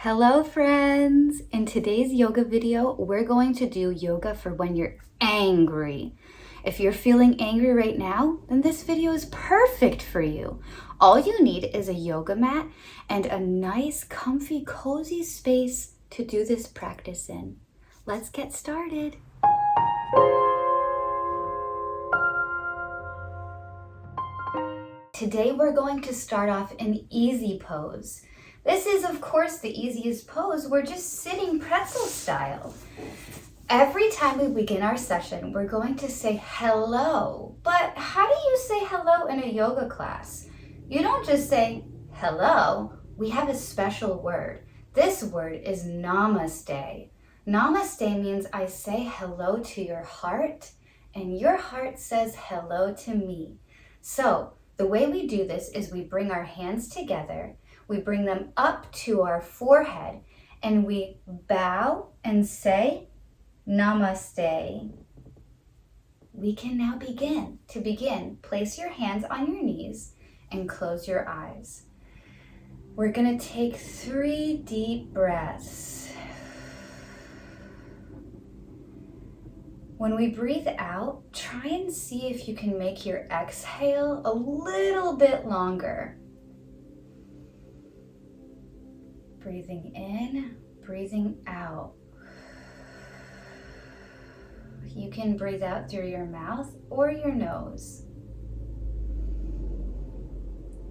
Hello friends! In today's yoga video, we're going to do yoga for when you're angry. If you're feeling angry right now, then this video is perfect for you. All you need is a yoga mat and a nice, comfy, cozy space to do this practice in. Let's get started. Today we're going to start off in easy pose. This is, of course, the easiest pose. We're just sitting pretzel style. Every time we begin our session, we're going to say hello. But how do you say hello in a yoga class? You don't just say hello. We have a special word. This word is namaste. Namaste means I say hello to your heart, and your heart says hello to me. So the way we do this is we bring our hands together. We bring them up to our forehead and we bow and say namaste. We can now begin. To begin, place your hands on your knees and close your eyes. We're going to take 3 deep breaths. When we breathe out, try and see if you can make your exhale a little bit longer. Breathing in, breathing out. You can breathe out through your mouth or your nose.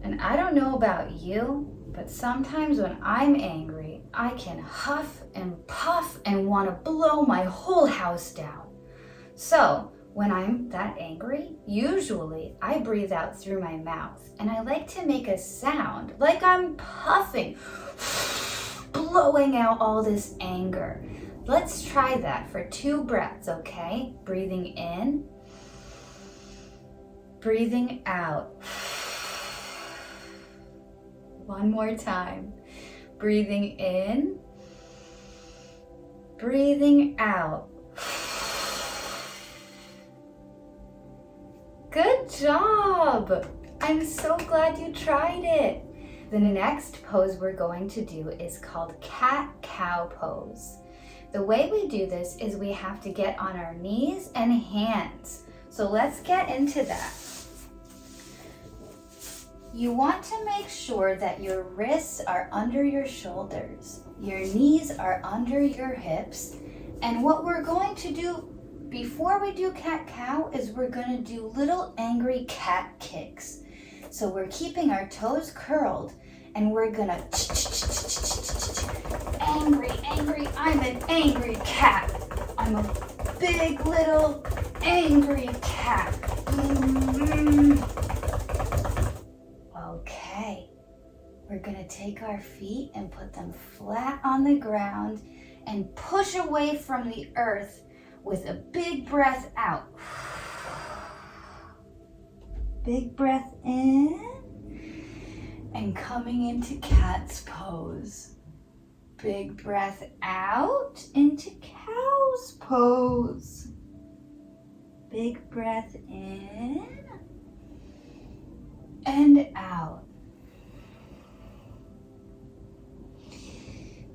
And I don't know about you, but sometimes when I'm angry, I can huff and puff and want to blow my whole house down. So when I'm that angry, usually I breathe out through my mouth and I like to make a sound like I'm puffing, blowing out all this anger. Let's try that for 2 breaths, okay? Breathing in, breathing out. One more time. Breathing in, breathing out. Good job! I'm so glad you tried it. The next pose we're going to do is called cat-cow pose. The way we do this is we have to get on our knees and hands. So let's get into that. You want to make sure that your wrists are under your shoulders, your knees are under your hips, and what we're going to do before we do cat-cow is we're going to do little angry cat kicks. So we're keeping our toes curled and we're going to angry, I'm an angry cat. I'm a big little angry cat. Okay, we're going to take our feet and put them flat on the ground and push away from the earth with a big breath out. Big breath in and coming into cat's pose. Big breath out into cow's pose. Big breath in and out.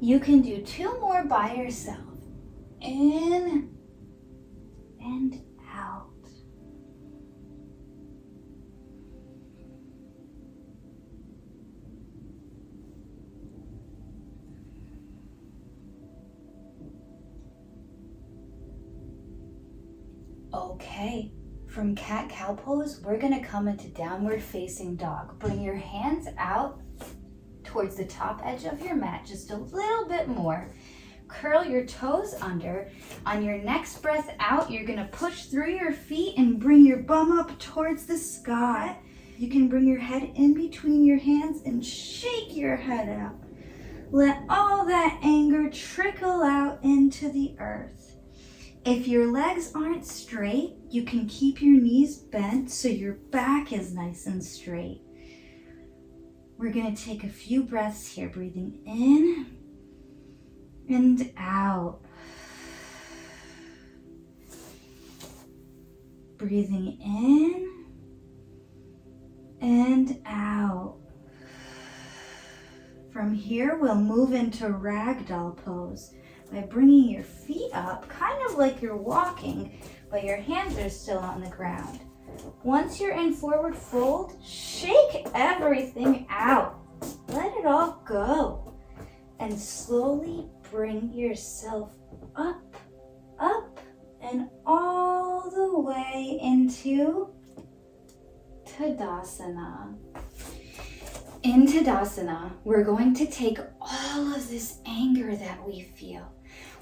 You can do 2 more by yourself. In and out. Okay, from cat-cow pose, we're going to come into downward facing dog. Bring your hands out towards the top edge of your mat, just a little bit more. Curl your toes under. On your next breath out, you're going to push through your feet and bring your bum up towards the sky. You can bring your head in between your hands and shake your head out. Let all that anger trickle out into the earth. If your legs aren't straight, you can keep your knees bent so your back is nice and straight. We're going to take a few breaths here, breathing in and out. Breathing in and out. From here, we'll move into ragdoll pose by bringing your feet up, kind of like you're walking, but your hands are still on the ground. Once you're in forward fold, shake everything out. Let it all go. And slowly bring yourself up, up, and all the way into Tadasana. In Tadasana, we're going to take all of this anger that we feel.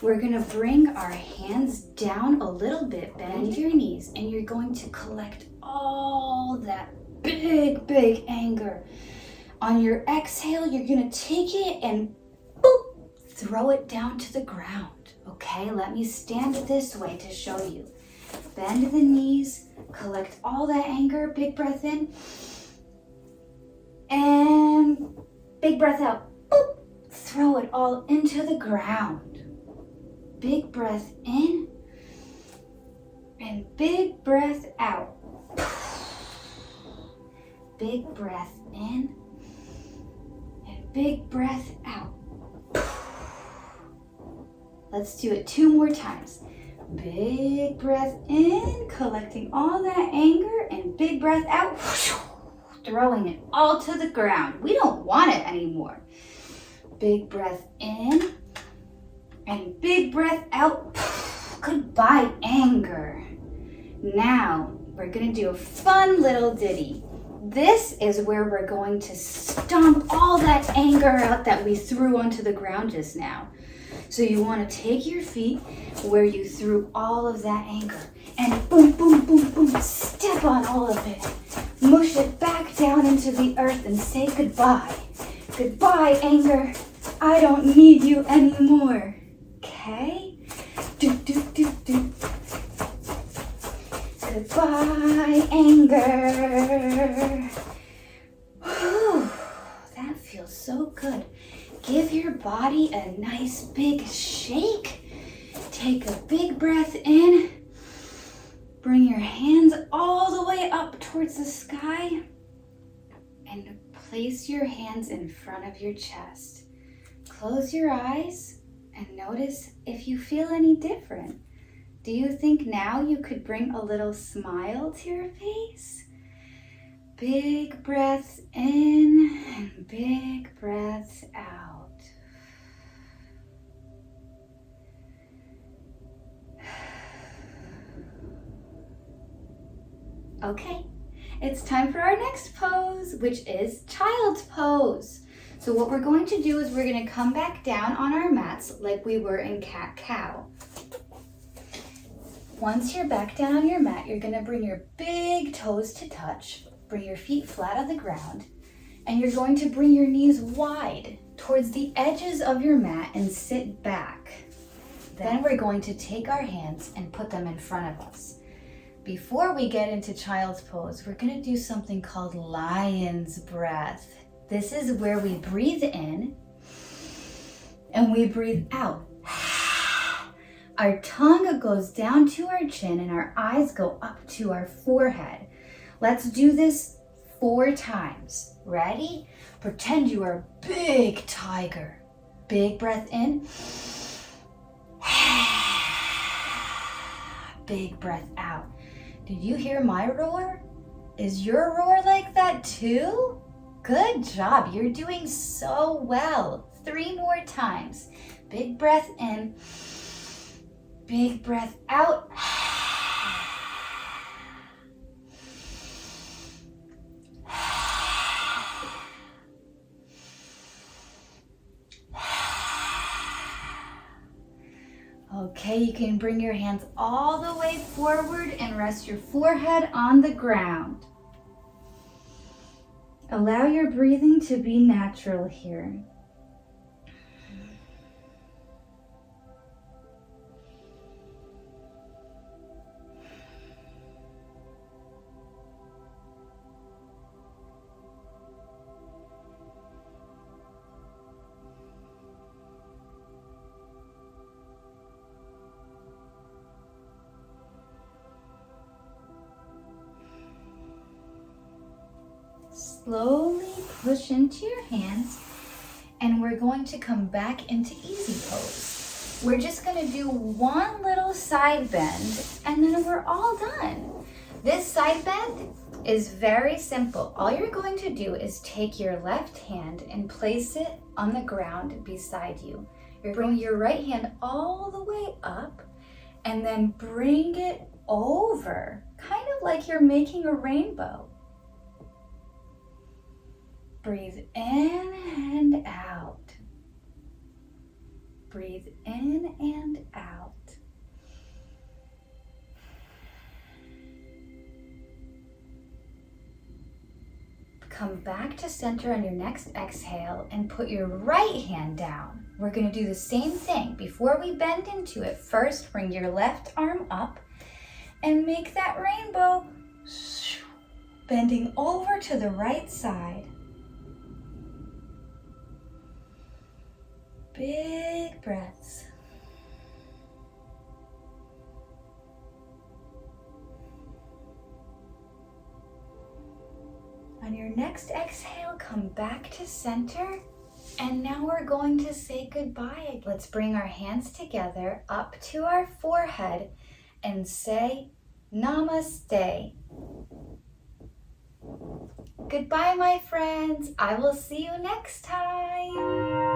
We're going to bring our hands down a little bit, bend your knees, and you're going to collect all that big, big anger. On your exhale, you're going to take it and boop, throw it down to the ground. Okay, let me stand this way to show you. Bend the knees, collect all that anger, big breath in, and big breath out. Boop, throw it all into the ground. Big breath in, and big breath out. Big breath in, and big breath out. Let's do it 2 more times. Big breath in, collecting all that anger, and big breath out, throwing it all to the ground. We don't want it anymore. Big breath in, and big breath out. Goodbye, anger. Now, we're gonna do a fun little ditty. This is where we're going to stomp all that anger out that we threw onto the ground just now. So you want to take your feet where you threw all of that anger and boom, boom, boom, boom, step on all of it. Mush it back down into the earth and say goodbye. Goodbye, anger. I don't need you anymore. Okay? Do, do, do, do. Goodbye, anger. Whew, that feels so good. Give your body a nice big shake. Take a big breath in. Bring your hands all the way up towards the sky. And place your hands in front of your chest. Close your eyes and notice if you feel any different. Do you think now you could bring a little smile to your face? Big breaths in and big breaths out. Okay, it's time for our next pose, which is child's pose. So what we're going to do is we're going to come back down on our mats like we were in cat-cow. Once you're back down on your mat, you're going to bring your big toes to touch, bring your feet flat on the ground, and you're going to bring your knees wide towards the edges of your mat and sit back. Then we're going to take our hands and put them in front of us. Before we get into child's pose, we're going to do something called lion's breath. This is where we breathe in and we breathe out. Our tongue goes down to our chin and our eyes go up to our forehead. Let's do this 4 times. Ready? Pretend you are a big tiger. Big breath in. Big breath out. Did you hear my roar? Is your roar like that too? Good job. You're doing so well. 3 more times. Big breath in. Big breath out. Okay, you can bring your hands all the way forward and rest your forehead on the ground. Allow your breathing to be natural here. Slowly push into your hands and we're going to come back into easy pose. We're just going to do one little side bend, and then we're all done. This side bend is very simple. All you're going to do is take your left hand and place it on the ground beside you. You're bringing your right hand all the way up and then bring it over, kind of like you're making a rainbow. Breathe in and out. Breathe in and out. Come back to center on your next exhale and put your right hand down. We're going to do the same thing. Before we bend into it, first bring your left arm up and make that rainbow, bending over to the right side. Big breaths. On your next exhale, come back to center. And now we're going to say goodbye. Let's bring our hands together up to our forehead and say namaste. Goodbye, my friends. I will see you next time.